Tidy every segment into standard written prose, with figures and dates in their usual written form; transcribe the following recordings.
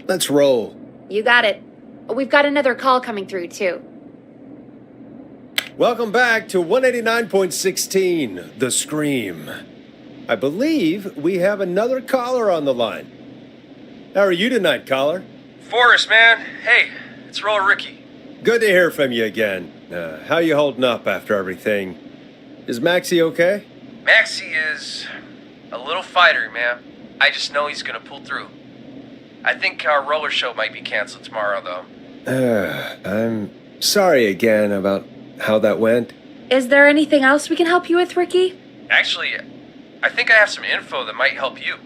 Let's roll. You got it. We've got another call coming through, too. Welcome back to 189.16, The Scream. I believe we have another caller on the line. How are you tonight, caller? Forrest, man. Hey, it's Roller Ricky. Good to hear from you again. How you holding up after everything? Is Maxie okay? Maxie is a little fighter, man. I just know he's gonna pull through. I think our roller show might be canceled tomorrow, though. I'm sorry again about how that went. Is there anything else we can help you with, Ricky? Actually, I think I have some info that might help you.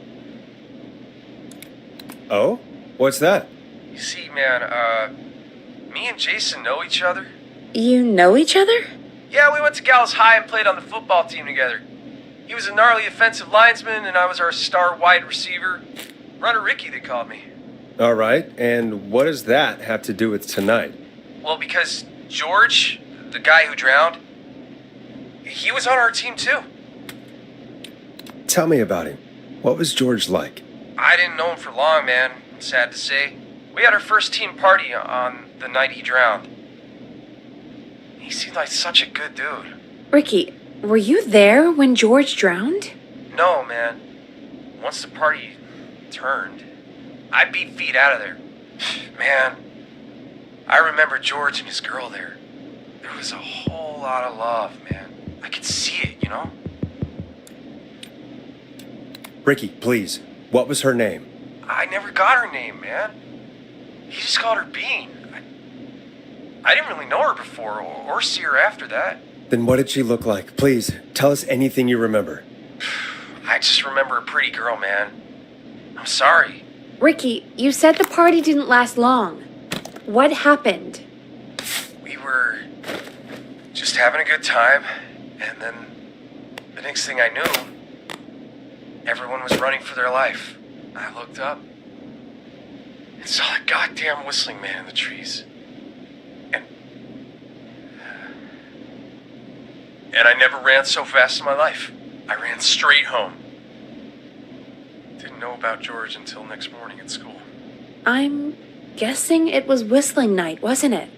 Oh? What's that? You see, man, me and Jason know each other. You know each other? Yeah, we went to Gallows High and played on the football team together. He was a gnarly offensive linesman, and I was our star wide receiver. Runner Ricky, they called me. All right, and what does that have to do with tonight? Well, because George, the guy who drowned, he was on our team too. Tell me about him. What was George like? I didn't know him for long, man. Sad to say. We had our first team party on the night he drowned. He seemed like such a good dude. Ricky, were you there when George drowned? No, man. Once the party turned, I beat feet out of there. Man, I remember George and his girl there. There was a whole lot of love, man. I could see it, you know? Ricky, please. What was her name? I never got her name, man. He just called her Bean. I didn't really know her before or see her after that. Then what did she look like? Please, tell us anything you remember. I just remember a pretty girl, man. I'm sorry. Ricky, you said the party didn't last long. What happened? We were just having a good time, and then the next thing I knew, everyone was running for their life. I looked up and saw that goddamn whistling man in the trees. And I never ran so fast in my life. I ran straight home. Didn't know about George until next morning at school. I'm guessing it was whistling night, wasn't it?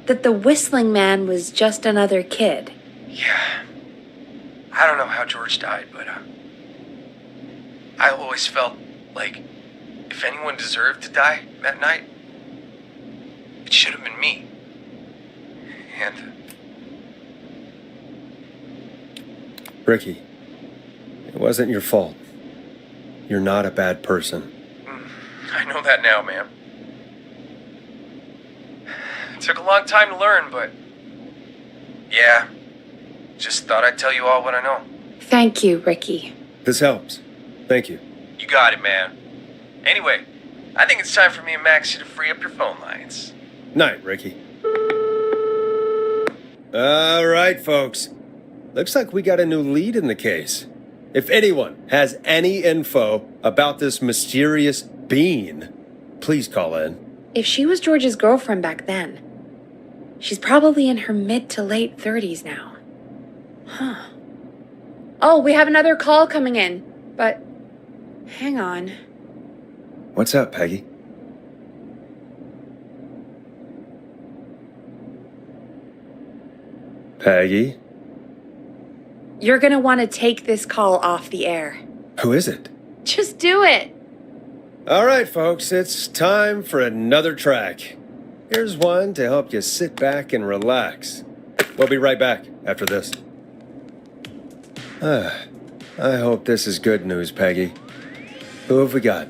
That the whistling man was just another kid. Yeah. I don't know how George died, but I always felt like if anyone deserved to die that night, it should have been me. And Ricky, it wasn't your fault. You're not a bad person. I know that now, ma'am. It took a long time to learn, but yeah, just thought I'd tell you all what I know. Thank you, Ricky. This helps. Thank you. You got it, man. Anyway, I think it's time for me and Maxie to free up your phone lines. Night, Ricky. All right, folks. Looks like we got a new lead in the case. If anyone has any info about this mysterious being, please call in. If she was George's girlfriend back then, she's probably in her mid to late 30s now. Huh. Oh, we have another call coming in, but hang on. What's up, Peggy? Peggy? You're gonna want to take this call off the air. Who is it? Just do it. All right, folks, it's time for another track. Here's one to help you sit back and relax. We'll be right back after this. I hope this is good news, Peggy. Who have we got?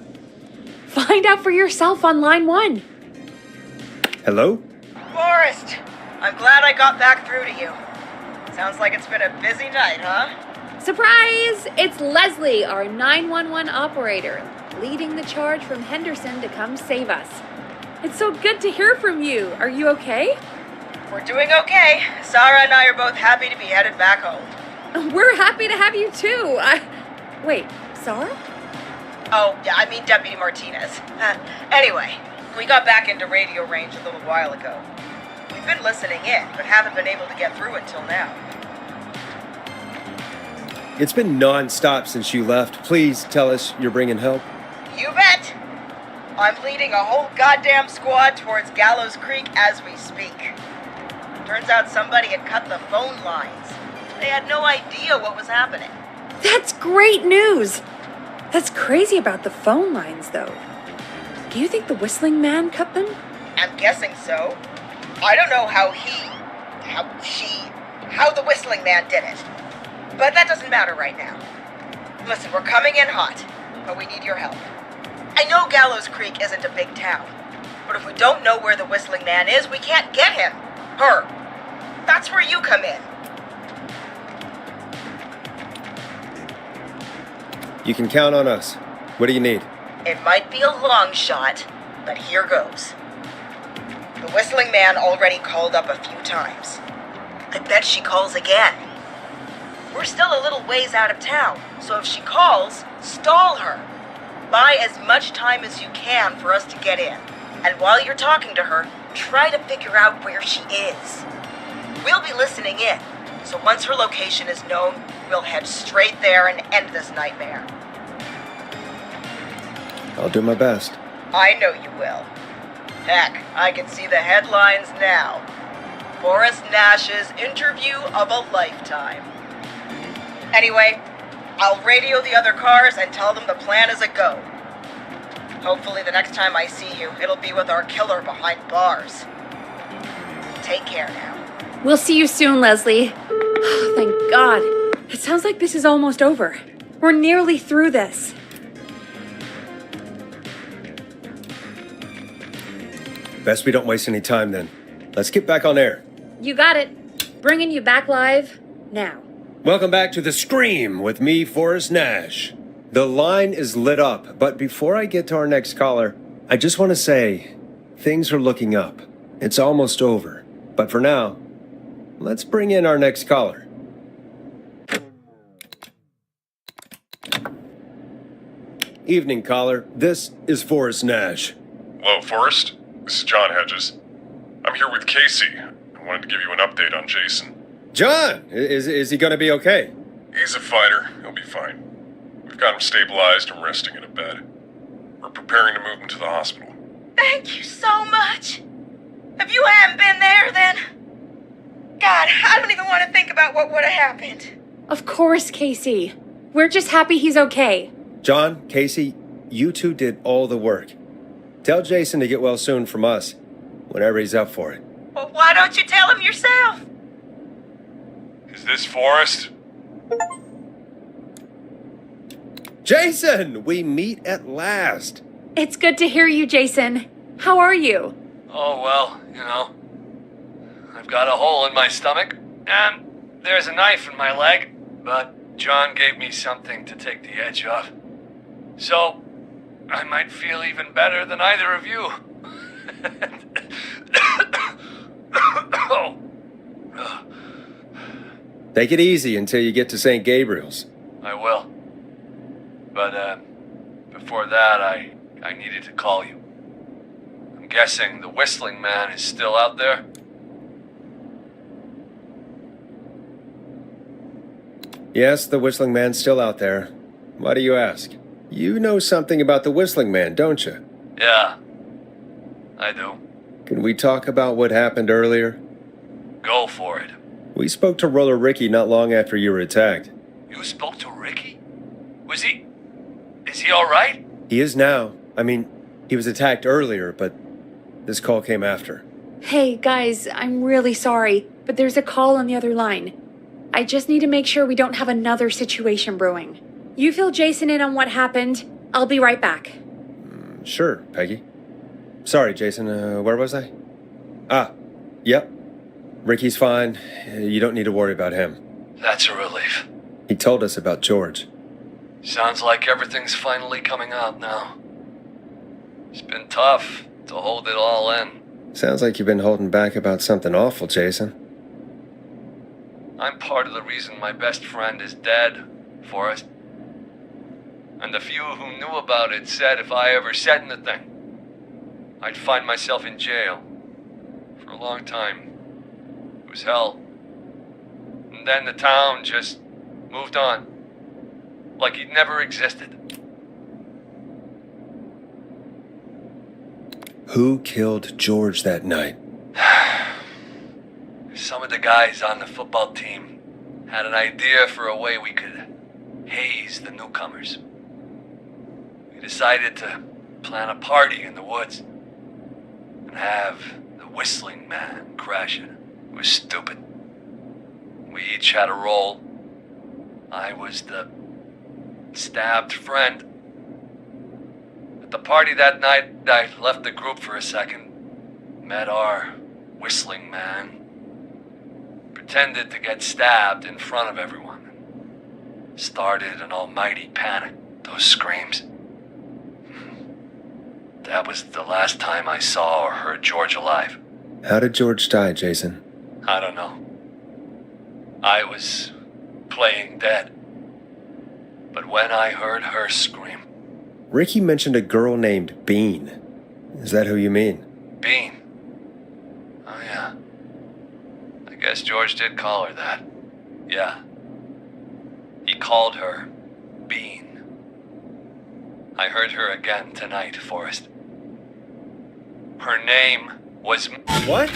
Find out for yourself on line 1. Hello? Forrest, I'm glad I got back through to you. Sounds like it's been a busy night, huh? Surprise! It's Leslie, our 911 operator, leading the charge from Henderson to come save us. It's so good to hear from you. Are you okay? We're doing okay. Sarah and I are both happy to be headed back home. We're happy to have you too. Wait, Sarah? Oh, yeah, I mean Deputy Martinez. Anyway, we got back into radio range a little while ago. We've been listening in, but haven't been able to get through until now. It's been non-stop since you left. Please tell us you're bringing help. You bet! I'm leading a whole goddamn squad towards Gallows Creek as we speak. Turns out somebody had cut the phone lines. They had no idea what was happening. That's great news! That's crazy about the phone lines, though. Do you think the whistling man cut them? I'm guessing so. I don't know how the whistling man did it. But that doesn't matter right now. Listen, we're coming in hot, but we need your help. I know Gallows Creek isn't a big town, but if we don't know where the whistling man is, we can't get him. Her. That's where you come in. You can count on us. What do you need? It might be a long shot, but here goes. The whistling man already called up a few times. I bet she calls again. We're still a little ways out of town, so if she calls, stall her. Buy as much time as you can for us to get in. And while you're talking to her, try to figure out where she is. We'll be listening in, so once her location is known, we'll head straight there and end this nightmare. I'll do my best. I know you will. Heck, I can see the headlines now. Forrest Nash's interview of a lifetime. Anyway, I'll radio the other cars and tell them the plan is a go. Hopefully the next time I see you, it'll be with our killer behind bars. Take care now. We'll see you soon, Leslie. Oh, thank God. It sounds like this is almost over. We're nearly through this. Best we don't waste any time then. Let's get back on air. You got it. Bringing you back live now. Welcome back to The Scream with me, Forrest Nash. The line is lit up, but before I get to our next caller, I just want to say, things are looking up. It's almost over. But for now, let's bring in our next caller. Evening, caller. This is Forrest Nash. Hello, Forrest. This is John Hedges. I'm here with Casey. I wanted to give you an update on Jason. John, is he going to be okay? He's a fighter. He'll be fine. We've got him stabilized and resting in a bed. We're preparing to move him to the hospital. Thank you so much. If you hadn't been there, then... God, I don't even want to think about what would have happened. Of course, Casey. We're just happy he's okay. John, Casey, you two did all the work. Tell Jason to get well soon from us, whenever he's up for it. Well, why don't you tell him yourself? Is this Forrest? Jason, we meet at last. It's good to hear you, Jason. How are you? Oh, well, I've got a hole in my stomach, and there's a knife in my leg, but John gave me something to take the edge off. So, I might feel even better than either of you. Take it easy until you get to St. Gabriel's. I will. But, before that, I needed to call you. I'm guessing the whistling man is still out there? Yes, the whistling man's still out there. Why do you ask? You know something about the whistling man, don't you? Yeah, I do. Can we talk about what happened earlier? Go for it. We spoke to Roller Ricky not long after you were attacked. You spoke to Ricky? Is he alright? He is now. I mean, he was attacked earlier, but this call came after. Hey, guys, I'm really sorry, but there's a call on the other line. I just need to make sure we don't have another situation brewing. You fill Jason in on what happened. I'll be right back. Sure, Peggy. Sorry, Jason, where was I? Yep. Ricky's fine. You don't need to worry about him. That's a relief. He told us about George. Sounds like everything's finally coming out now. It's been tough to hold it all in. Sounds like you've been holding back about something awful, Jason. I'm part of the reason my best friend is dead, Forrest. And the few who knew about it said if I ever said anything, I'd find myself in jail. For a long time. It was hell. And then the town just moved on. Like he'd never existed. Who killed George that night? Some of the guys on the football team had an idea for a way we could haze the newcomers. We decided to plan a party in the woods and have the whistling man crash it. It was stupid. We each had a role. I was the stabbed friend. At the party that night, I left the group for a second, met our whistling man, pretended to get stabbed in front of everyone, started an almighty panic. Those screams. That was the last time I saw or heard George alive. How did George die, Jason? I don't know. I was playing dead. But when I heard her scream... Ricky mentioned a girl named Bean. Is that who you mean? Bean. Oh, yeah. I guess George did call her that. Yeah. He called her Bean. I heard her again tonight, Forrest. Her name was... What?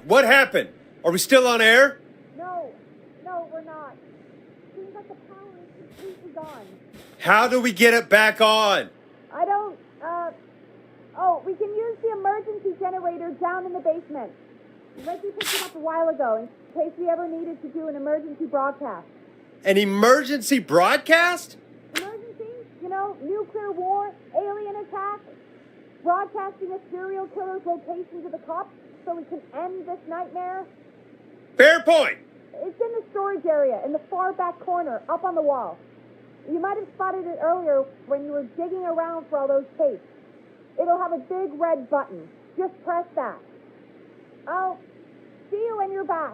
What happened? Are we still on air? No, we're not. Seems like the power is completely gone. How do we get it back on? I don't, we can use the emergency generator down in the basement. Reggie picked it up a while ago in case we ever needed to do an emergency broadcast. An emergency broadcast? Emergency? You know, nuclear war, alien attack, broadcasting a serial killer's location to the cops so we can end this nightmare. Fair point. It's in the storage area in the far back corner, up on the wall. You might have spotted it earlier when you were digging around for all those tapes. It'll have a big red button. Just press that. I'll see you when you're back.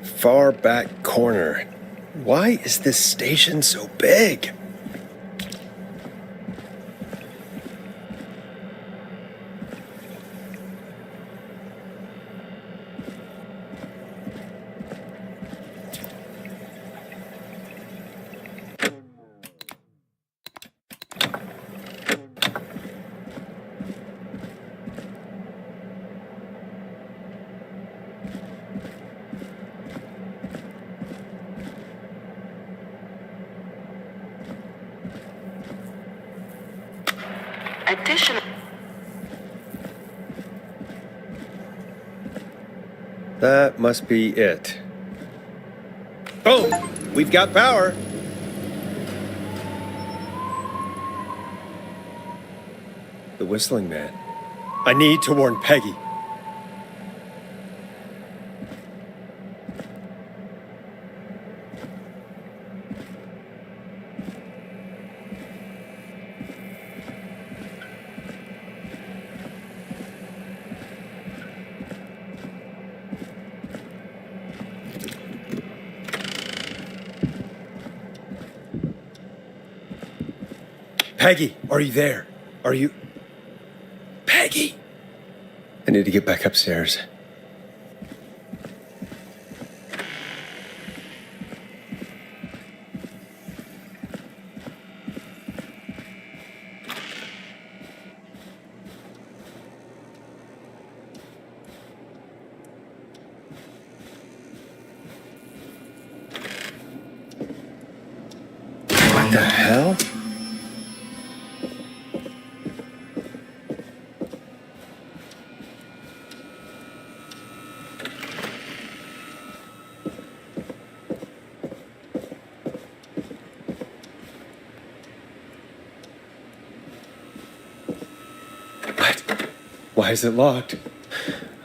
Far back corner. Why is this station so big? Additional. That must be it. Boom! We've got power. The whistling man. I need to warn Peggy. Peggy, are you there? Are you... Peggy! I need to get back upstairs. What the hell? Why is it locked?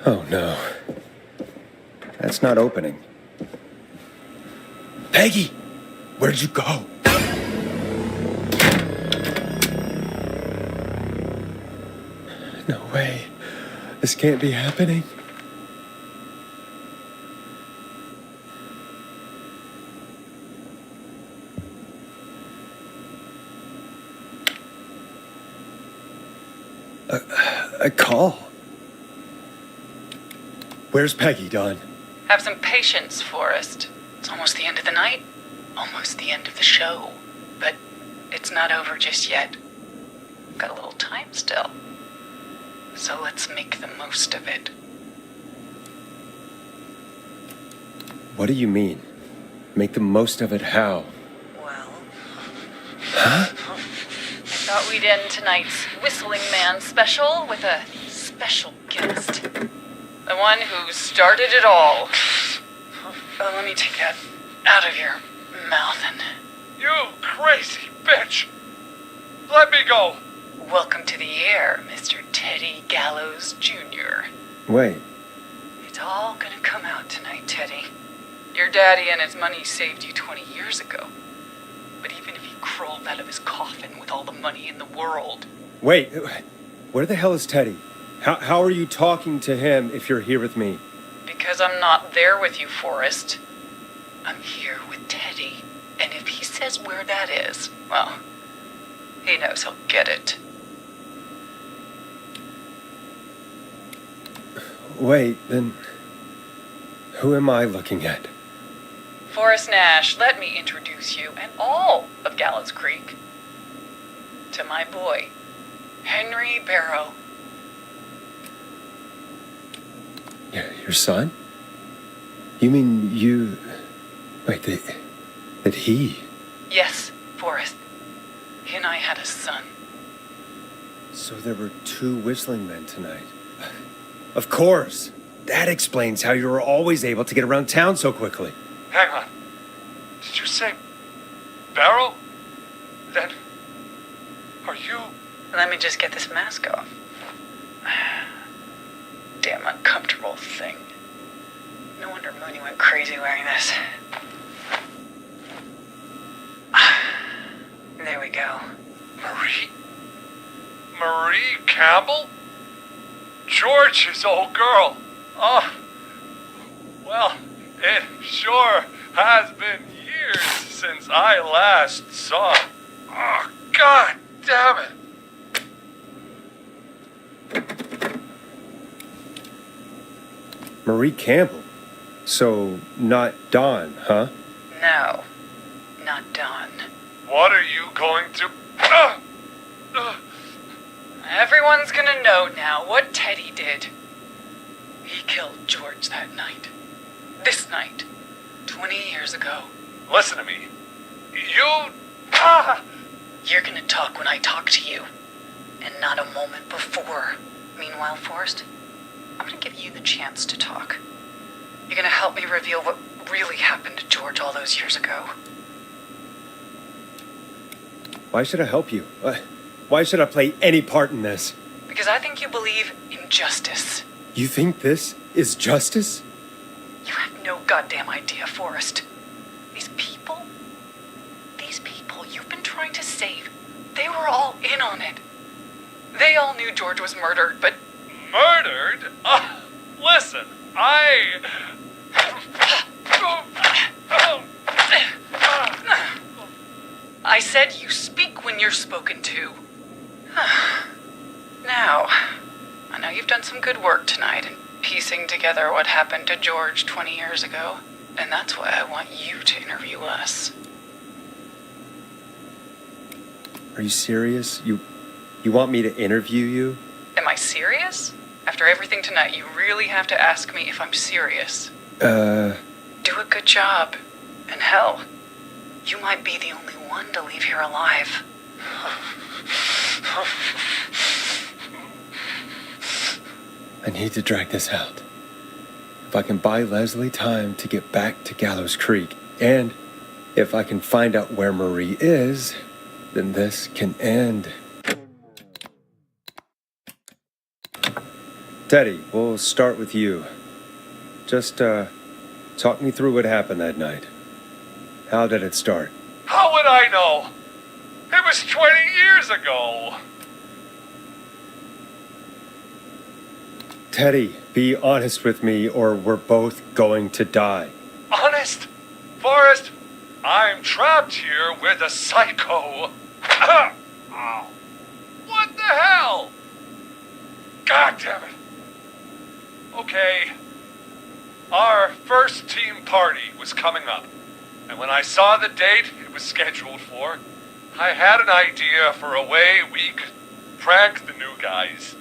Oh no. That's not opening. Peggy! Where'd you go? No way. This can't be happening. A call? Where's Peggy, Don? Have some patience, Forrest. It's almost the end of the night, almost the end of the show. But it's not over just yet. Got a little time still. So let's make the most of it. What do you mean? Make the most of it how? Well, Huh? I thought we'd end tonight's Whistling Man special with a special guest. The one who started it all. Let me take that out of your mouth and... You crazy bitch! Let me go! Welcome to the air, Mr. Teddy Gallows Jr. Wait, It's all gonna come out tonight, Teddy. Your daddy and his money saved you 20 years ago. But even if he crawled out of his coffin with all the money in the world... wait. Where the hell is Teddy? How are you talking to him if you're here with me? Because I'm not there with you, Forrest. I'm here with Teddy. And if he says where that is, well, he knows he'll get it. Wait, then... who am I looking at? Forrest Nash, let me introduce you and all of Gallows Creek to my boy, Henry Barrow. Your son? You mean you... wait, that he... Yes, Forrest. He and I had a son. So there were 2 whistling men tonight. Of course! That explains how you were always able to get around town so quickly. Hang on. Did you say Barrow? Then are you... Let me just get this mask off. Damn uncomfortable thing. No wonder Mooney went crazy wearing this. There we go. Marie Campbell? George's old girl. Oh, well, it sure has been years since I last saw him. Oh, God damn it. Marie Campbell? So, not Dawn, huh? No, not Dawn. What are you going to... Everyone's gonna know now what Teddy did. He killed George that night. This night. 20 years ago. Listen to me. You... You're gonna talk when I talk to you. And not a moment before. Meanwhile, Forrest, I'm gonna give you the chance to talk. You're gonna help me reveal what really happened to George all those years ago. Why should I help you? Why should I play any part in this? Because I think you believe in justice. You think this is justice? You have no goddamn idea, Forrest. These people you've been trying to save, they were all in on it. They all knew George was murdered, but... Murdered? Listen, I said you speak when you're spoken to. Now, I know you've done some good work tonight in piecing together what happened to George 20 years ago, and that's why I want you to interview us. Are you serious? You want me to interview you? Am I serious? After everything tonight, you really have to ask me if I'm serious. Do a good job. And hell, you might be the only one to leave here alive. I need to drag this out. If I can buy Leslie time to get back to Gallows Creek, and if I can find out where Marie is, then this can end. Teddy, we'll start with you. Just, talk me through what happened that night. How did it start? How would I know? It was 20 years ago. Teddy, be honest with me or we're both going to die. Honest? Forrest, I'm trapped here with a psycho. Ow. What the hell? God damn it. Okay. Our first team party was coming up. And when I saw the date it was scheduled for, I had an idea for a way we could prank the new guys.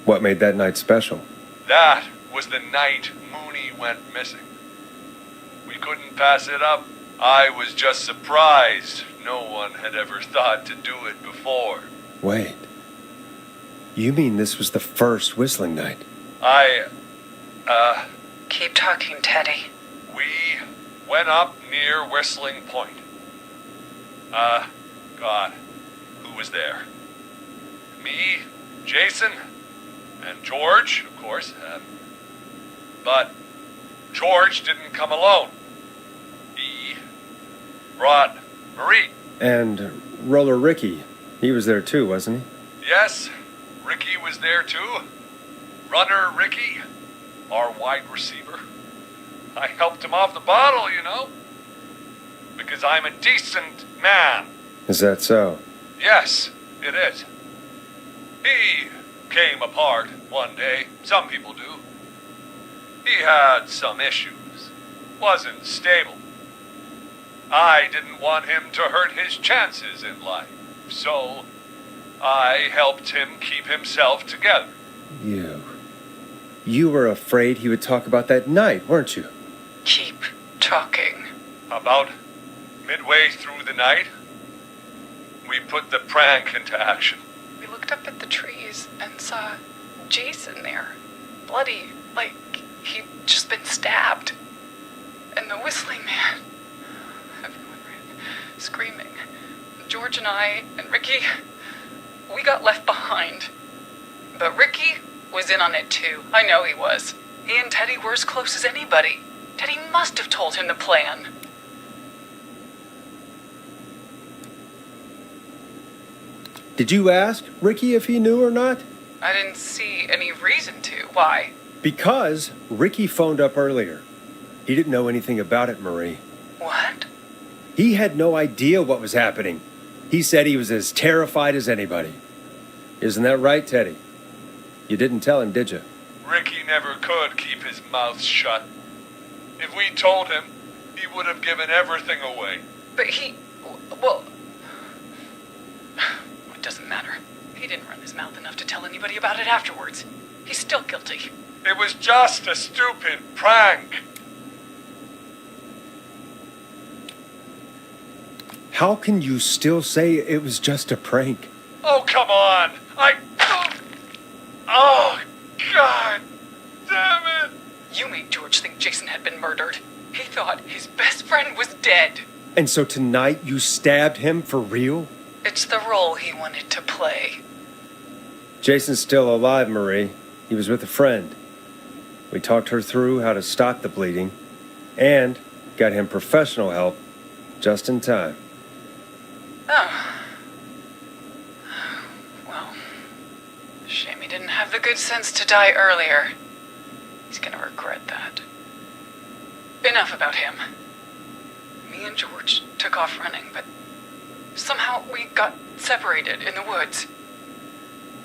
What made that night special? That was the night Mooney went missing. We couldn't pass it up. I was just surprised no one had ever thought to do it before. Wait. You mean this was the first whistling night? Keep talking, Teddy. We went up near Whistling Point. God, who was there? Me, Jason, and George, of course. But George didn't come alone. He brought Marie. And Roller Ricky, he was there too, wasn't he? Yes, Ricky was there too. Runner Ricky, our wide receiver. I helped him off the bottle, you know. Because I'm a decent man. Is that so? Yes, it is. He came apart one day. Some people do. He had some issues. Wasn't stable. I didn't want him to hurt his chances in life. So, I helped him keep himself together. You were afraid he would talk about that night, weren't you? Keep talking. About midway through the night, we put the prank into action. We looked up at the trees and saw Jason there. Bloody, like he'd just been stabbed. And the whistling man. Everyone ran, screaming. George and I and Ricky, we got left behind. But Ricky was in on it too. I know he was. He and Teddy were as close as anybody. Teddy must have told him the plan. Did you ask Ricky if he knew or not? I didn't see any reason to. Why? Because Ricky phoned up earlier. He didn't know anything about it, Marie. What? He had no idea what was happening. He said he was as terrified as anybody. Isn't that right, Teddy? You didn't tell him, did you? Ricky never could keep his mouth shut. If we told him, he would have given everything away. But well, it doesn't matter. He didn't run his mouth enough to tell anybody about it afterwards. He's still guilty. It was just a stupid prank. How can you still say it was just a prank? Oh, come on. Oh, God damn it. You made George think Jason had been murdered. He thought his best friend was dead. And so tonight you stabbed him for real? It's the role he wanted to play. Jason's still alive, Marie. He was with a friend. We talked her through how to stop the bleeding and got him professional help just in time. Oh. Well, shame he didn't have the good sense to die earlier. He's gonna regret that. Enough about him. Me and George took off running, but somehow we got separated in the woods.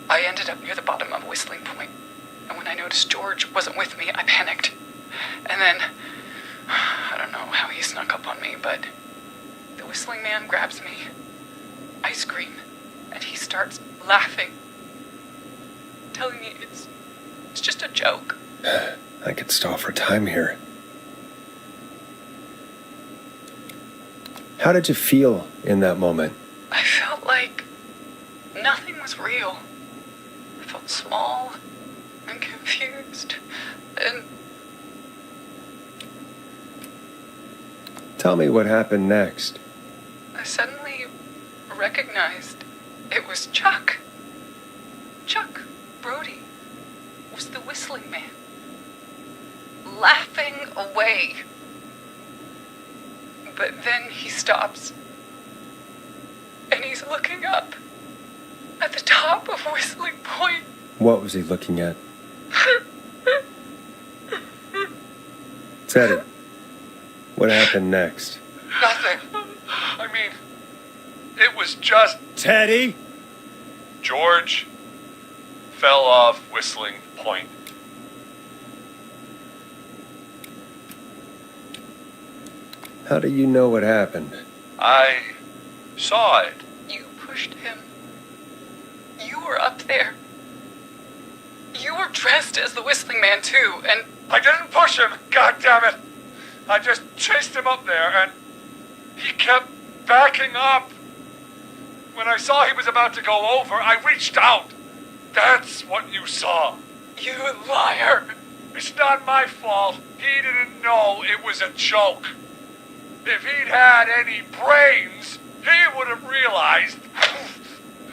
I ended up near the bottom of Whistling Point, and when I noticed George wasn't with me, I panicked. And then, I don't know how he snuck up on me, but the whistling man grabs me. I scream, and he starts laughing, telling me it's just a joke. I could stall for time here. How did you feel in that moment? I felt like nothing was real. I felt small and confused and... Tell me what happened next. I suddenly recognized It was Chuck. Chuck Brody was the whistling man. Laughing away. But then he stops. And he's looking up at the top of Whistling Point. What was he looking at? Teddy, what happened next? Nothing. I mean, it was just... Teddy? George fell off Whistling Point. How do you know what happened? I saw it. You pushed him. You were up there. You were dressed as the Whistling Man, too, and... I didn't push him, God damn it! I just chased him up there, and he kept backing up. When I saw he was about to go over, I reached out. That's what you saw. You liar! It's not my fault. He didn't know it was a joke. If he'd had any brains, he would have realized.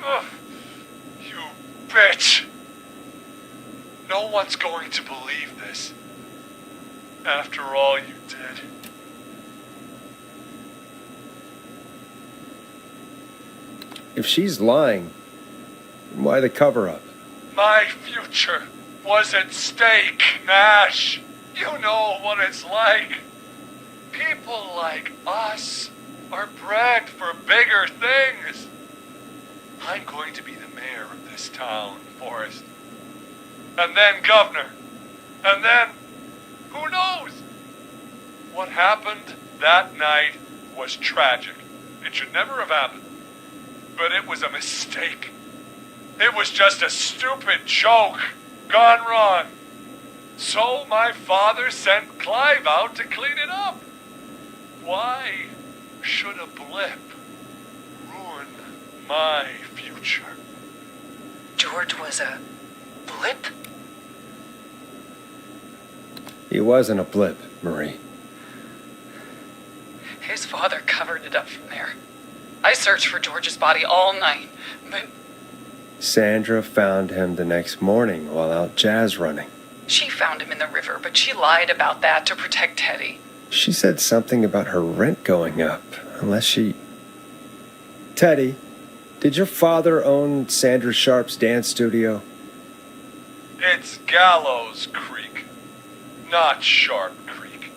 Ugh, you bitch. No one's going to believe this. After all you did. If she's lying, why the cover-up? My future was at stake, Nash. You know what it's like. People like us are bred for bigger things. I'm going to be the mayor of this town, Forrest. And then governor. And then, who knows? What happened that night was tragic. It should never have happened. But it was a mistake. It was just a stupid joke gone wrong. So my father sent Clive out to clean it up. Why should a blip ruin my future? George was a blip? He wasn't a blip, Marie. His father covered it up from there. I searched for George's body all night, but... Sandra found him the next morning while out jazz running. She found him in the river, but she lied about that to protect Teddy. She said something about her rent going up, unless she... Teddy, did your father own Sandra Sharp's dance studio? It's Gallows Creek, not Sharp Creek.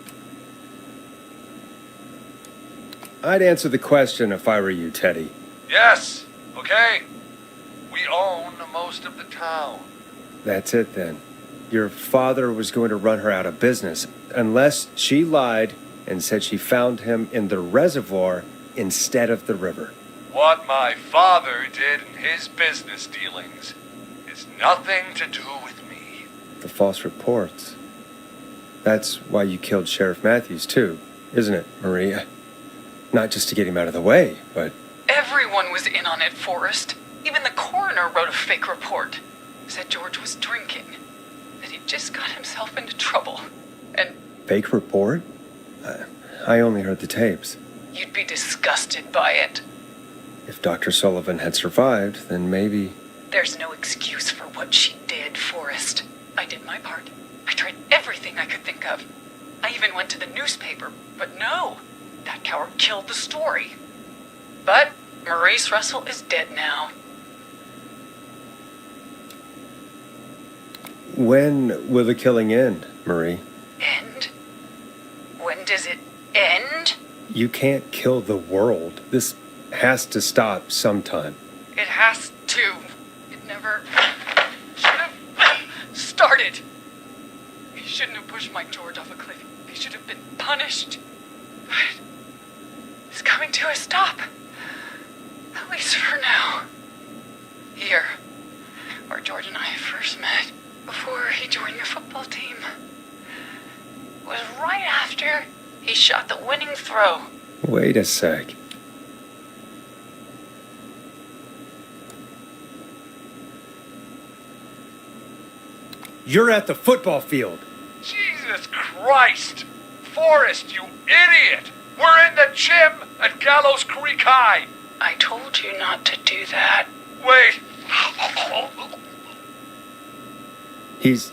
I'd answer the question if I were you, Teddy. Yes, okay. We own most of the town. That's it then. Your father was going to run her out of business, unless she lied and said she found him in the reservoir instead of the river. What my father did in his business dealings is nothing to do with me. The false reports. That's why you killed Sheriff Matthews, too, isn't it, Maria? Not just to get him out of the way, but... Everyone was in on it, Forrest. Even the coroner wrote a fake report. Said George was drinking. That he'd just got himself into trouble. And... Fake report? I only heard the tapes. You'd be disgusted by it. If Dr. Sullivan had survived, then maybe... There's no excuse for what she did, Forrest. I did my part. I tried everything I could think of. I even went to the newspaper, but no. That coward killed the story. But Maurice Russell is dead now. When will the killing end, Marie? End? When does it end? You can't kill the world. This has to stop sometime. It has to. It never should have started. He shouldn't have pushed Mike George off a cliff. He should have been punished. But it's coming to a stop. At least for now. Here, where George and I first met, before he joined your football team, was right after he shot the winning throw. Wait a sec. You're at the football field. Jesus Christ! Forrest, you idiot! We're in the gym at Gallows Creek High! I told you not to do that. Wait! He's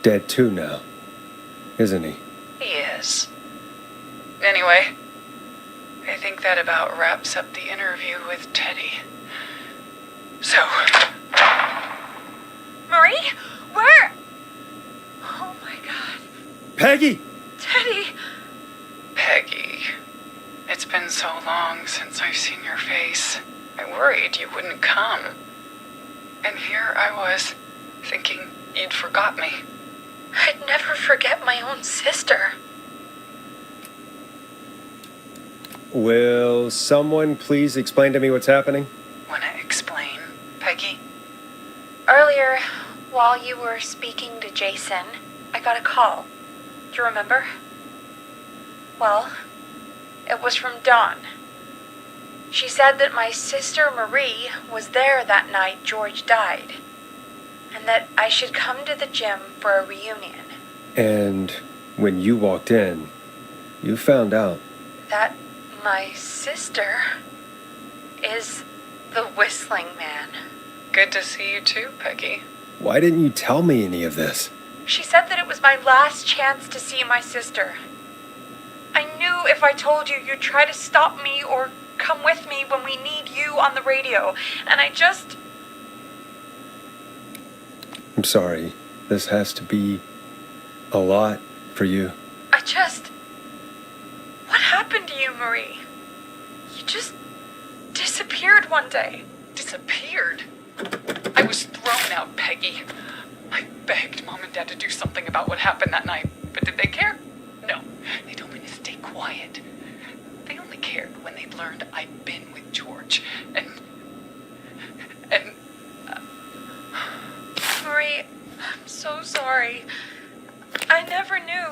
dead too now, isn't he? He is. Anyway, I think that about wraps up the interview with Teddy. So... Marie? Where? Oh my god. Peggy! Teddy! Peggy, it's been so long since I've seen your face. I worried you wouldn't come. And here I was, thinking you'd forgot me. I'd never forget my own sister. Will someone please explain to me what's happening? Wanna explain, Peggy? Earlier, while you were speaking to Jason, I got a call. Do you remember? Well, it was from Dawn. She said that my sister Marie was there that night George died, and that I should come to the gym for a reunion. And when you walked in, you found out. That my sister is the Whistling Man. Good to see you too, Peggy. Why didn't you tell me any of this? She said that it was my last chance to see my sister. I knew if I told you, you'd try to stop me or come with me when we need you on the radio. And I just... I'm sorry. This has to be a lot for you. What happened to you, Marie? You just disappeared one day. Disappeared? I was thrown out, Peggy. I begged Mom and Dad to do something about what happened that night, but did they care? No. They told me to stay quiet. They only cared when they'd learned I'd been with George, and... Marie, I'm so sorry. I never knew.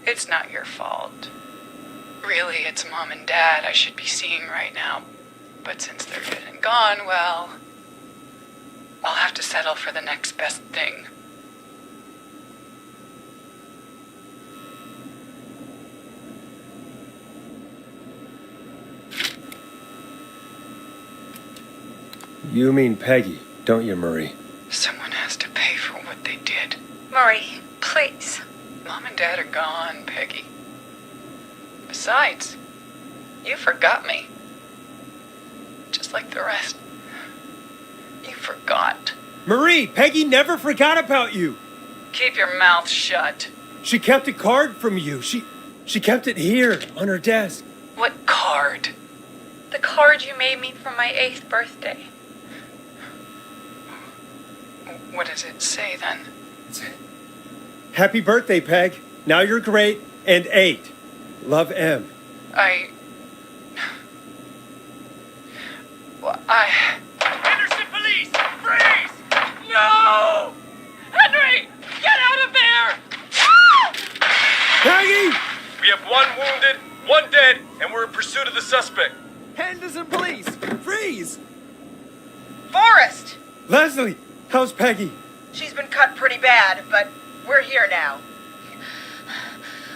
It's not your fault. Really, it's Mom and Dad I should be seeing right now. But since they're dead and gone, well... I'll have to settle for the next best thing. You mean Peggy, don't you, Marie? Someone has to pay for what they did. Marie, please. Mom and Dad are gone, Peggy. Besides, you forgot me. Just like the rest. You forgot. Marie, Peggy never forgot about you. Keep your mouth shut. She kept a card from you. She kept it here on her desk. What card? The card you made me for my 8th birthday. What does it say then? Happy birthday, Peg. Now you're great and 8. Love, M. Henderson police! Freeze! No! Henry! Get out of there! Peggy! We have 1 wounded, 1 dead, and we're in pursuit of the suspect. Henderson police! Freeze! Forrest! Leslie, how's Peggy? She's been cut pretty bad, but we're here now.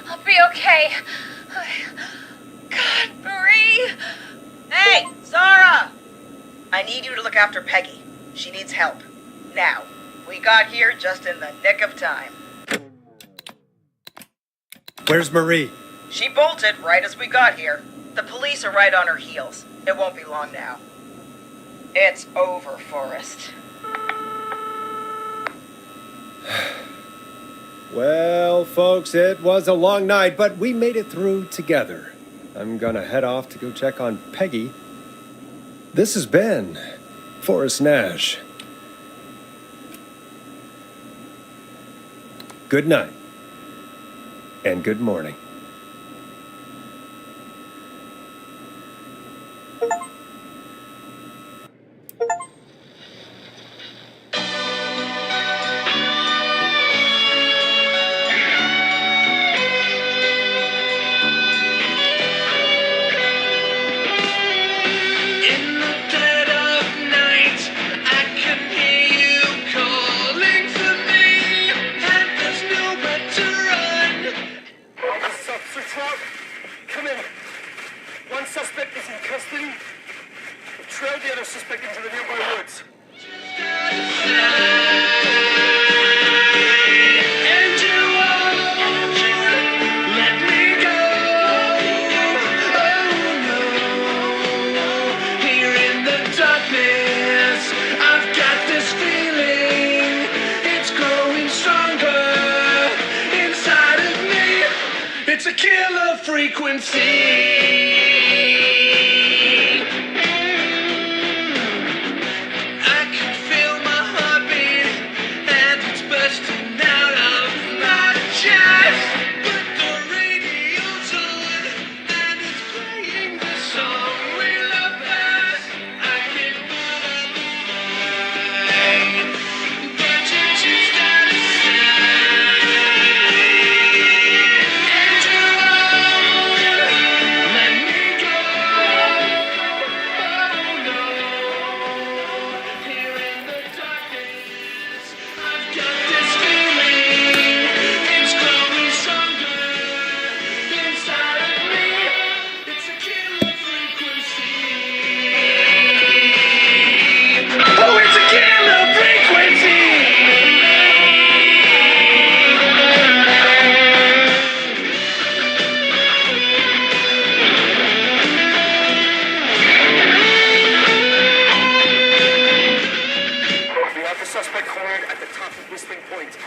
I'll be okay. God, Marie! Hey, Zara! I need you to look after Peggy. She needs help. Now. We got here just in the nick of time. Where's Marie? She bolted right as we got here. The police are right on her heels. It won't be long now. It's over, Forrest. Well, folks, it was a long night, but we made it through together. I'm gonna head off to go check on Peggy. This has been Forrest Nash. Good night and good morning. trailed the other suspect into the nearby woods. It's a killer frequency. I can feel my heartbeat and it's bursting out of my chest. But the radio's on and it's playing the song we love best. I can't find, but you just gotta suspect cornered at the top of Whistling Point.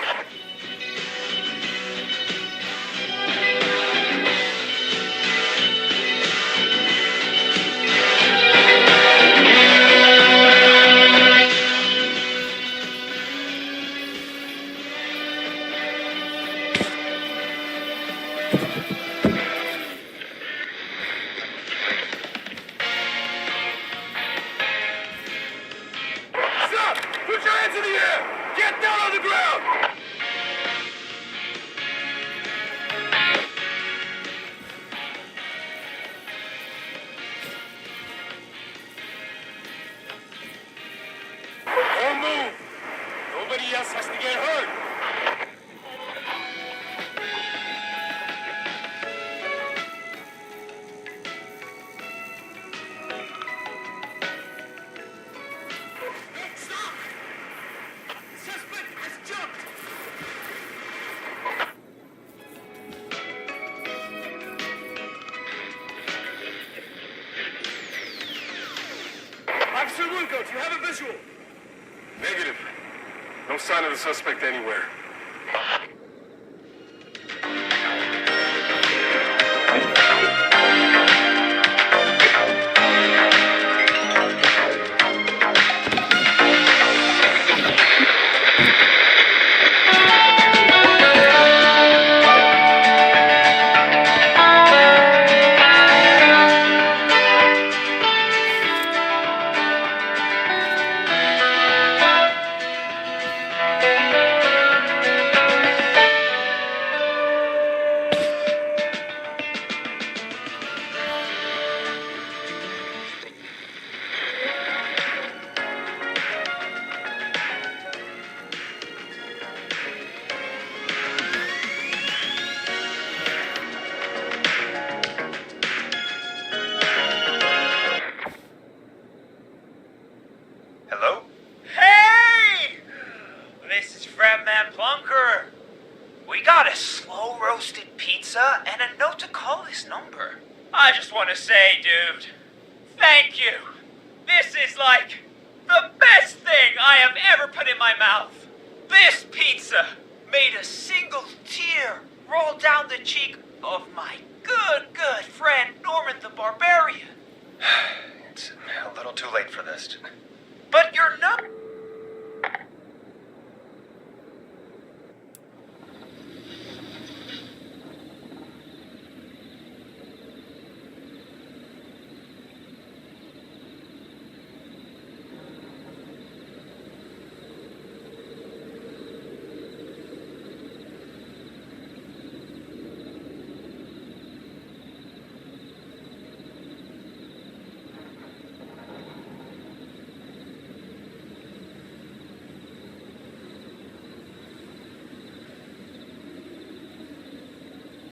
Put your hands in the air! Get down on the ground! Don't move! Nobody else has to get hurt! Officer Lugo, do you have a visual? Negative. No sign of the suspect anywhere. Hello? Hey! This is Fredman Plunker. We got a slow roasted pizza and a note to call this number. I just want to say, dude, thank you. This is like the best thing I have ever put in my mouth. This pizza made a single tear roll down the cheek of my good friend Norman the Barbarian. It's a little too late for this. But you're not...